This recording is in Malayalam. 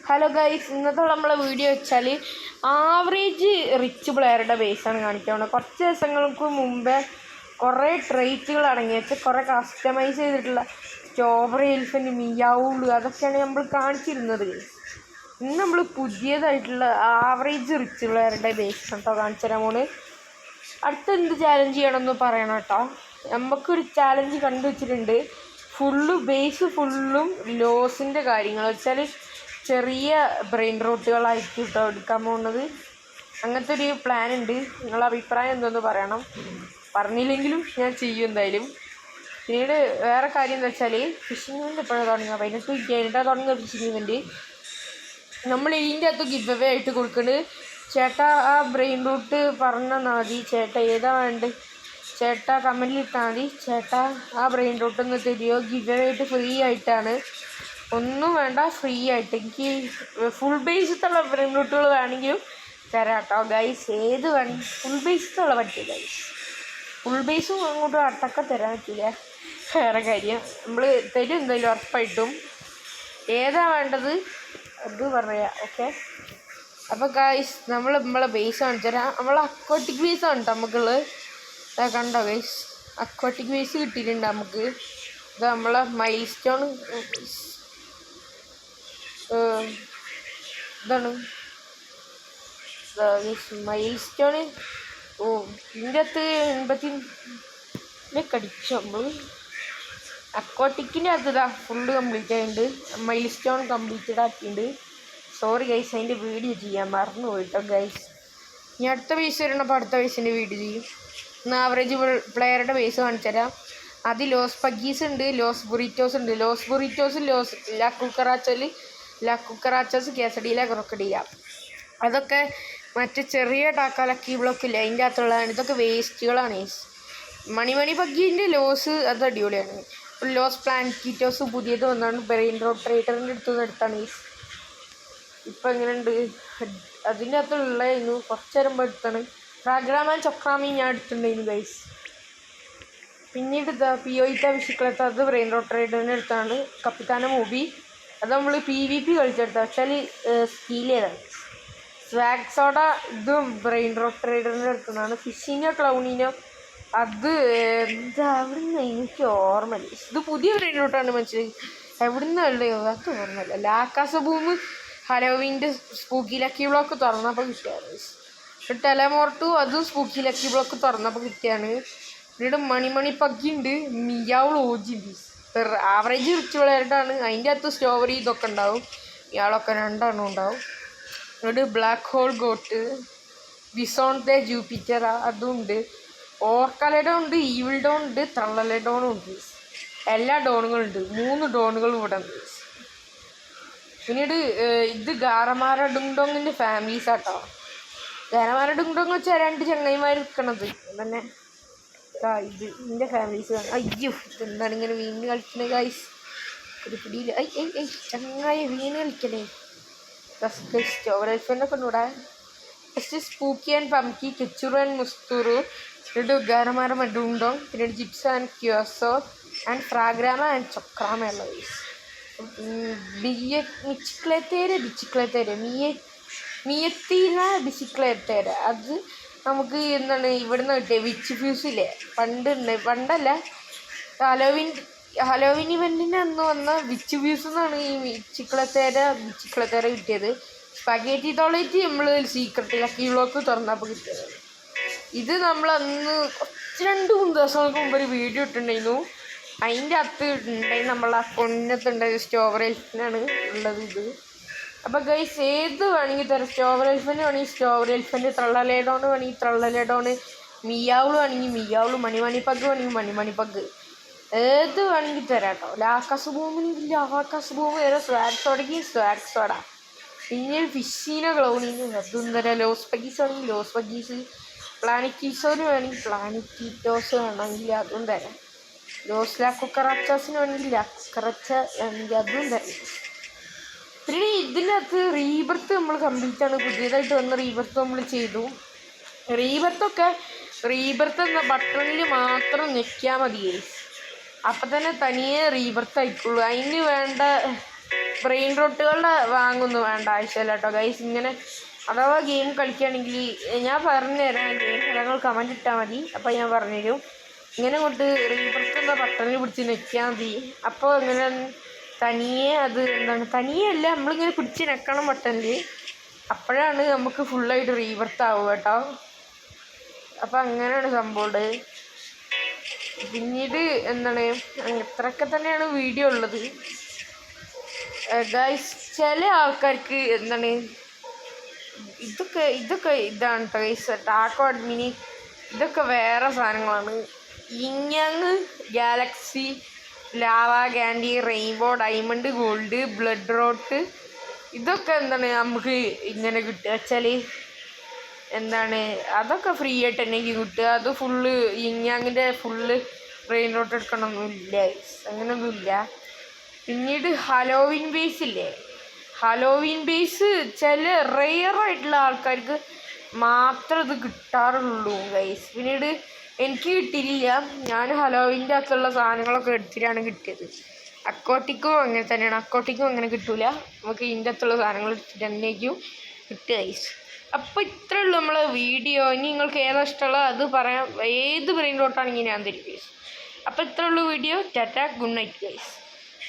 ഹലോ ഗൈസ്, ഇന്നത്തെ നമ്മളെ വീഡിയോ വെച്ചാൽ ആവറേജ് റിച്ച് പ്ലെയറുടെ ബേസാണ് കാണിക്കുന്നത്. കുറച്ച് ദിവസങ്ങൾക്ക് മുമ്പേ കുറേ ട്രേറ്റുകൾ അടങ്ങി വെച്ച് കുറേ കസ്റ്റമൈസ് ചെയ്തിട്ടുള്ള സ്ട്രോബെറി എലിഫൻറ്റ്, മിയാവുള്ളു അതൊക്കെയാണ് നമ്മൾ കാണിച്ചിരുന്നത്. ഇന്ന് നമ്മൾ പുതിയതായിട്ടുള്ള ആവറേജ് റിച്ച് പ്ലെയറുടെ ബേസ് കേട്ടോ കാണിച്ചു തരാൻ പോണ്. അടുത്ത എന്ത് ചാലഞ്ച് ചെയ്യണമെന്ന് പറയണം കേട്ടോ. നമുക്കൊരു ചാലഞ്ച് കണ്ടുവച്ചിട്ടുണ്ട്. ബേസ് ഫുള്ളും ലോസിൻ്റെ കാര്യങ്ങൾ വെച്ചാൽ ചെറിയ ബ്രെയിൻ റൂട്ടുകളായിട്ട് കേട്ടോ എടുക്കാൻ പോകുന്നത്. അങ്ങനത്തെ ഒരു പ്ലാൻ ഉണ്ട്. നിങ്ങളുടെ അഭിപ്രായം എന്തോന്ന് പറയണം. പറഞ്ഞില്ലെങ്കിലും ഞാൻ ചെയ്യും എന്തായാലും. പിന്നീട് വേറെ കാര്യം എന്താ വെച്ചാൽ ഫിഷിംഗ് ഇവൻ്റ് എപ്പോഴാണ് തുടങ്ങുക? 18 കഴിഞ്ഞിട്ടാണ് തുടങ്ങുക ഫിഷിംഗ് ഇവൻ്റ്. നമ്മൾ ഇതിൻ്റെ അകത്ത് ഗിവ് അവേ ആയിട്ട് കൊടുക്കുന്നുണ്ട്. ചേട്ടാ ആ ബ്രെയിൻ റൂട്ട് പറഞ്ഞാൽ മതി. ചേട്ടാ ഏതാ വേണ്ടത് ചേട്ടാ കമൻറ്റിൽ ഇട്ടാൽ മതി. ചേട്ടാ ആ ബ്രെയിൻ റൂട്ട് ഒന്ന് തരുമോ? ഗിവ് അവേ ആയിട്ട് ഫ്രീ ആയിട്ടാണ്, ഒന്നും വേണ്ട, ഫ്രീ ആയിട്ട്. എനിക്ക് ഫുൾ ബേസിലുള്ള ബ്രെയിൻ റൂട്ടുകൾ വേണമെങ്കിലും തരാം കേട്ടോ ഗൈസ്. ഏത് വേണം ഫുൾ ബേസിലുള്ള പറ്റില്ല ഗൈസ്. ഫുൾ ബേസും അങ്ങോട്ട് അടുത്തൊക്കെ തരാൻ പറ്റില്ല. വേറെ കാര്യം നമ്മൾ തരും എന്തായാലും ഉറപ്പായിട്ടും. ഏതാ വേണ്ടത് അത് പറയാം. ഓക്കെ, അപ്പോൾ ഗൈസ് നമ്മളെ ബേസ് കാണിച്ചു തരാം. നമ്മളെ അക്വാട്ടിക് ബേസാണ് കേട്ടോ നമുക്കുള്ളത്. കണ്ടോ ഗൈസ്, അക്വാട്ടിക് ബേസ് കിട്ടിയിട്ടുണ്ട് നമുക്ക്. ഇത് നമ്മളെ മൈൽ സ്റ്റോൺ ഇതാണ് മൈൽ സ്റ്റോണ്. ഇതിൻ്റെ അകത്ത് 80 കടിച്ചു നമ്മൾ. അക്വാട്ടിക്കിൻ്റെ അകത്ത് ഇതാ ഫുള്ള് കംപ്ലീറ്റ് ആയിട്ടുണ്ട്. മൈൽ സ്റ്റോൺ കംപ്ലീറ്റഡ് ആക്കിയിട്ടുണ്ട്. സോറി ഗൈസ്, അതിൻ്റെ വീഡിയോ ചെയ്യാൻ മറന്നു പോയിട്ടോ ഗൈസ്. ഇനി അടുത്ത ബേസ് വരണപ്പോൾ അടുത്ത ബേസിൻ്റെ വീഡിയോ ചെയ്യും. ഇന്ന് ആവറേജ് പ്ലെയറുടെ ബേസ് കാണിച്ചു തരാം. അത് ലോസ് പഗ്ഗീസ് ഉണ്ട്, ലോസ് ബുറിറ്റോസ് ഉണ്ട്. ലോസ് ബുറിറ്റോസ്, ലോസ് ലാ കുക്കറാച്ചസ്, കേസഡിയില, ക്രൊക്കഡിയില അതൊക്കെ മറ്റേ ചെറിയ ലക്കി ബ്ലോക്ക് ഇല്ല അതിൻ്റെ അകത്തുള്ളതാണ്. ഇതൊക്കെ വേസ്റ്റുകളാണ്. മണി പഗ്ഗീൻ്റെ ലോസ് അത് അടിപൊളിയാണ്. ലോസ് പ്ലാൻറ്റിറ്റോസ് പുതിയത് വന്നാണ്. ബ്രെയിൻ റോഡ് ട്രേഡറിൻ്റെ അടുത്തുനിന്ന് എടുത്താണ്. ഇപ്പം എങ്ങനെയുണ്ട്? അതിൻ്റെ അകത്തുള്ളതായിരുന്നു കുറച്ച് നേരം എടുത്താണ്. ഫ്രാഗ്രാമ ചൊക്രാമി ഞാൻ എടുത്തിട്ടുണ്ടായിരുന്നു ഗൈസ്. പിന്നീട് പിയോയിറ്റ വിഷിക്കളത്ത് അത് ബ്രെയിൻ റോഡ് ട്രേഡറിൻ്റെ അടുത്താണ്. കപ്പിത്താന മൂവി അത് നമ്മൾ PvP കളിച്ചെടുത്ത വെച്ചാൽ സ്കീൽ ചെയ്താണ്. സ്വാഗ് സോഡ ഇതും ബ്രെയിൻ റോഡ് ട്രേഡറിൻ്റെ അടുത്തുനിന്നാണ്. ഫിഷിനോ ക്ലൗണിനോ അത് എന്താ അവിടുന്ന് എനിക്ക് ഓർമ്മയില്ല. ഇത് പുതിയ ബ്രെയിൻ റോട്ടാണ് മനസ്സിലായി. എവിടുന്നല്ലേ അത് ഓർമ്മയില്ല. ലാക്കാസ ഭൂമി ഹലോവിൻ്റെ സ്പൂക്കി ലക്കി ബ്ലോക്ക് തുറന്നപ്പോൾ കിട്ടിയാണ്. ടെലമോർട്ടു അതും സ്പൂക്കി ലക്കി ബ്ലോക്ക് തുറന്നപ്പോൾ കിട്ടിയാണ്. പിന്നീട് മണി പഗ്ഗി ഉണ്ട്. മിയാവുൾ OGB ആവറേജ് റിച്ച് പ്ലെയറാണ്. അതിൻ്റെ അകത്ത് സ്ട്രോബെറി ഇതൊക്കെ ഉണ്ടാവും. ഇയാളൊക്കെ 2 ഉണ്ടാവും. എന്നിട്ട് ബ്ലാക്ക് ഹോൾ ഗോട്ട്, ബിസോൺതെ ജൂപ്പിറ്റർ അതും ഉണ്ട്. ഓർക്കലഡോൺ ഉണ്ട്, ഈവിൾ ഡോൺ ഉണ്ട്, ത്രള്ളലഡോണും ഉണ്ട്. എല്ലാ ഡോണുകളുണ്ട്. 3 ഡോണുകളും ഇവിടെ ഉണ്ട്. പിന്നീട് ഇത് ഗാരമാര ഡുങ്ഡോങ്ങിൻ്റെ ഫാമിലീസ് ആട്ടോ. ഗാരമാര ഡുങ്ഡോങ് വെച്ചാൽ 2 ചങ്ങായിമാർ നിൽക്കണത് തന്നെ. ഇത് ഇതിൻ്റെ ഫാമിലീസ് ആണ്. അയ്യോ, ഇതെന്താണ് ഇങ്ങനെ വീണ് കളിക്കുന്നത് ഗൈസ്? ഒരു പിടിയിൽ ചങ്ങായി വീണ് കളിക്കണേ. സ്റ്റോറേജ് കൊണ്ടുകൂടാ. ഫസ്റ്റ് സ്പൂക്കി ആൻഡ് പംകി, കെച്ചുറു ആൻഡ് മുസ്തുറു, പിന്നീട് ഗാരമാര മഡുണ്ടോങ്, പിന്നീട് ജിപ്സ് ആൻഡ് ക്യോസോ ആൻഡ് ഫ്രാഗ്രാമ ആൻഡ് ചൊക്രാമ ഉള്ള ഗൈസ്. മിയത്തീന ബിസിക്ലേറ്റേര അത് നമുക്ക് എന്താണ് ഇവിടുന്ന് കിട്ടിയ വിച്ച് ഫ്യൂസില്ലേ പണ്ടല്ല ഹലോവിൻ ഇവൻറ്റിൻ്റെ അന്ന് വന്ന വിച്ച് ഫ്യൂസ് എന്നാണ് ഈ ബിച്ചിക്ലത്തേര കിട്ടിയത്. സ്പഗേറ്റി തോളേറ്റ് നമ്മൾ സീക്രട്ട് ലക്കി ബ്ലോക്ക് തുറന്നപ്പോൾ കിട്ടിയത്. ഇത് നമ്മൾ അന്ന് 2-3 ദിവസങ്ങൾക്ക് മുമ്പ് ഒരു വീഡിയോ ഇട്ടിട്ടുണ്ടായിരുന്നു. അതിൻ്റെ അകത്ത് ഉണ്ടായി നമ്മളെ പൊന്നത്തുണ്ടായത് സ്ട്രോബെറി എലിഫൻ്റാണ് ഉള്ളത് ഇത്. അപ്പോൾ ഗൈസ് ഏത് വേണമെങ്കിൽ തരാം. സ്ട്രോബെറി എലിഫൻ്റ് വേണമെങ്കിൽ സ്ട്രോബെറി എലിഫൻ്റ്, ത്രള്ളലേഡോൺ വേണമെങ്കിൽ ത്രള്ളലേഡോൺ, മിയാവുൾ വേണമെങ്കിൽ മിയാവുൾ, മണി പഗ് വേണമെങ്കിൽ മണി പഗ്, ഏത് വേണമെങ്കിൽ തരാം കേട്ടോ. ലാക്കാസ് ഭൂമി വരെ സ്വാഗ് സോഡ. പിന്നെ ഫിഷിനോ ക്ലൗണിന് അതും തരാം. ലോസ് പഗീസ് വേണമെങ്കിൽ ലോസ് പഗീസ്, പ്ലാനിറ്റീസോന് വേണമെങ്കിൽ പ്ലാനിറ്റീറ്റോസ് വേണമെങ്കിൽ അതും തരാം. ലോസ് ലാ കുക്കറാച്ചാസിന് വേണമെങ്കിൽ ലാ കുക്കറാച്ച വേണമെങ്കിൽ അതും തരാം. പിന്നെ ഇതിനകത്ത് റീബർത്ത് നമ്മൾ കംപ്ലീറ്റ് ആണ്. പുതിയതായിട്ട് വന്ന റീബർത്ത് നമ്മൾ ചെയ്തു. റീബർത്ത് എന്ന ബട്ടണിൽ മാത്രം ഞെക്കിയാൽ മതി. അപ്പം തന്നെ തനിയെ റീബർത്ത് ആയിക്കോളൂ. അതിന് വേണ്ട ബ്രെയിൻ റോട്ടുകളുടെ വാങ്ങൊന്നും വേണ്ട ആവശ്യമില്ല കേട്ടോ ഗൈസ്. ഇങ്ങനെ അഥവാ ഗെയിം കളിക്കുകയാണെങ്കിൽ ഞാൻ പറഞ്ഞുതരാം, ഗെയിം ഞങ്ങൾ കമൻറ്റ് ഇട്ടാൽ മതി. അപ്പോൾ ഞാൻ പറഞ്ഞുതരും. ഇങ്ങനെ കൊണ്ട് റീബർത്ത് എന്ന ബട്ടണിൽ പിടിച്ച് ഞെക്കിയാൽ മതി. അപ്പോൾ ഇങ്ങനെ തനിയെ അത് എന്താണ്, തനിയെ അല്ല, നമ്മളിങ്ങനെ പിടിച്ച് ഞെക്കണം ബട്ടണിൽ. അപ്പോഴാണ് നമുക്ക് ഫുള്ളായിട്ട് റീബർത്ത് ആവുക കേട്ടോ. അപ്പം അങ്ങനെയാണ് സംഭവം. പിന്നീട് എന്താണ്, ഇത്രയൊക്കെ തന്നെയാണ് വീഡിയോ ഉള്ളത് ഗൈസ്. ചില ആൾക്കാർക്ക് എന്താണ് ഇതൊക്കെ ഇതാണ് കേട്ടോ ഗൈസ്. ടാക്കോ അഡ്മിനി ഇതൊക്കെ വേറെ സാധനങ്ങളാണ്. ഇങ്ങങ് galaxy, lava candy, rainbow, diamond, gold, blood റോട്ട് ഇതൊക്കെ എന്താണ് നമുക്ക് ഇങ്ങനെ കിട്ടുക വെച്ചാൽ എന്താണ്, അതൊക്കെ ഫ്രീ ആയിട്ട് തന്നെ കിട്ടുക. അത് ഫുള്ള് ഇങ്ങാങ്ങിൻ്റെ ഫുള്ള് റെയിൻ റോട്ട് എടുക്കണമൊന്നുമില്ല, അങ്ങനെയൊന്നുമില്ല. പിന്നീട് ഹലോവിൻ ബേസ് ഇല്ലേ, ഹലോവിൻ ബേസ് ചില റെയറായിട്ടുള്ള ആൾക്കാർക്ക് മാത്രം ഇത് കിട്ടാറുള്ളൂ ഗൈസ്. പിന്നീട് എനിക്ക് കിട്ടിയില്ല. ഞാൻ ഹലോവിൻ്റെ അകത്തുള്ള സാധനങ്ങളൊക്കെ എടുത്തിട്ടാണ് കിട്ടിയത്. അക്കോട്ടിക്കും അങ്ങനെ തന്നെയാണ്. അക്കോട്ടിക്കും അങ്ങനെ കിട്ടൂല, നമുക്ക് ഇതിൻ്റെ അകത്തുള്ള സാധനങ്ങൾ എടുത്തിട്ട് തന്നെയായിരിക്കും കിട്ടുക ഗൈസ്. അപ്പോൾ ഇത്രേ ഉള്ളൂ നമ്മളെ വീഡിയോ. ഇനി നിങ്ങൾക്ക് ഏതാ ഇഷ്ടമുള്ളത് അത് പറയാം. ഏത് ബ്രെയിൻ റോട്ടാണെങ്കിൽ ഞാൻ തരും ഗൈസ്. അപ്പോൾ ഇത്രേ ഉള്ളൂ video. Tata, good night guys.